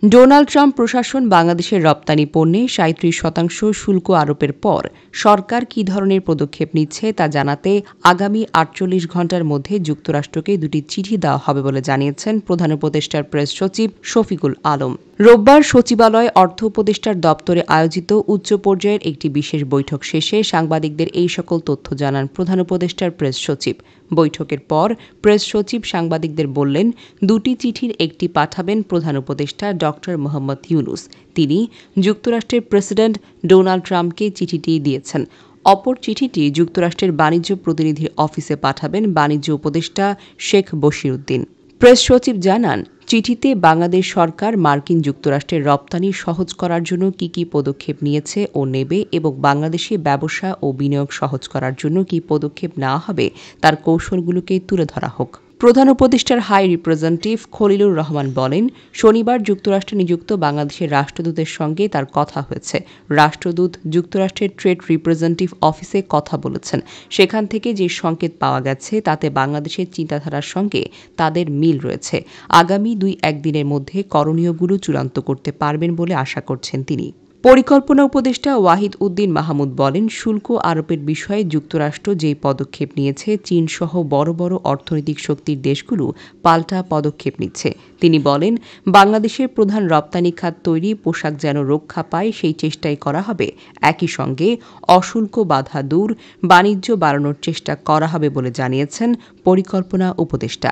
Donald Trump প্রশাসন বাংলাদেশের রপ্তানি পণ্যে ৩৭% শুল্ক আরোপের পর সরকার কী ধরনের পদক্ষেপ নিচ্ছে তা জানাতে আগামী ৪৮ ঘণ্টার মধ্যে যুক্তরাষ্ট্রকে দুটি চিঠি দেওয়া হবে বলে জানিয়েছেন প্রধান উপদেষ্টার প্রেস সচিব শফিকুল আলম। রোববার সচিবালয় অর্থ উপদেষ্টার দপ্তরে আয়োজিত উচ্চ পর্যায়ের একটি বিশেষ বৈঠক শেষে সাংবাদিকদের এই সকল তথ্য জানান প্রধান উপদেষ্টার প্রেস সচিব। বৈঠকের পর প্রেস সচিব সাংবাদিকদের বললেন, দুটি চিঠির একটি পাঠাবেন প্রধান উপদেষ্টা ড মোহাম্মদ ইউনুস। তিনি যুক্তরাষ্ট্রের প্রেসিডেন্ট ডোনাল্ড ট্রাম্পকে চিঠিটি দিয়েছেন। অপর চিঠিটি যুক্তরাষ্ট্রের বাণিজ্য প্রতিনিধির অফিসে পাঠাবেন বাণিজ্য উপদেষ্টা শেখ বশিরউদ্দিন। প্রেস সচিব জানান, চিঠিতে বাংলাদেশ সরকার মার্কিন যুক্তরাষ্ট্রের রপ্তানি সহজ করার জন্য কী কী পদক্ষেপ নিয়েছে ও নেবে এবং বাংলাদেশে ব্যবসা ও বিনিয়োগ সহজ করার জন্য কী পদক্ষেপ নেওয়া হবে তার কৌশলগুলোকে তুলে ধরা হোক। প্রধান উপদেষ্টার হাই রিপ্রেজেন্টেটিভ খলিলুর রহমান বলেন, শনিবার যুক্তরাষ্ট্রে নিযুক্ত বাংলাদেশের রাষ্ট্রদূতের সঙ্গে তার কথা হয়েছে। রাষ্ট্রদূত যুক্তরাষ্ট্রের ট্রেড রিপ্রেজেন্টেটিভ অফিসে কথা বলেছেন। সেখান থেকে যে সংকেত পাওয়া গেছে তাতে বাংলাদেশের চিন্তাধারার সঙ্গে তাদের মিল রয়েছে। আগামী ২-১ দিনের মধ্যে করণীয়গুলো চূড়ান্ত করতে পারবেন বলে আশা করছেন তিনি। পরিকল্পনা উপদেষ্টা ওয়াহিদ উদ্দিন মাহমুদ বলেন, শুল্ক আরোপের বিষয়ে যুক্তরাষ্ট্র যে পদক্ষেপ নিয়েছে চীনসহ বড় বড় অর্থনৈতিক শক্তির দেশগুলো পাল্টা পদক্ষেপ নিচ্ছে। তিনি বলেন, বাংলাদেশের প্রধান রপ্তানি খাত তৈরি পোশাক যেন রক্ষা পায় সেই চেষ্টাই করা হবে। একই সঙ্গে অশুল্ক বাধা দূর, বাণিজ্য বাড়ানোর চেষ্টা করা হবে বলে জানিয়েছেন পরিকল্পনা উপদেষ্টা।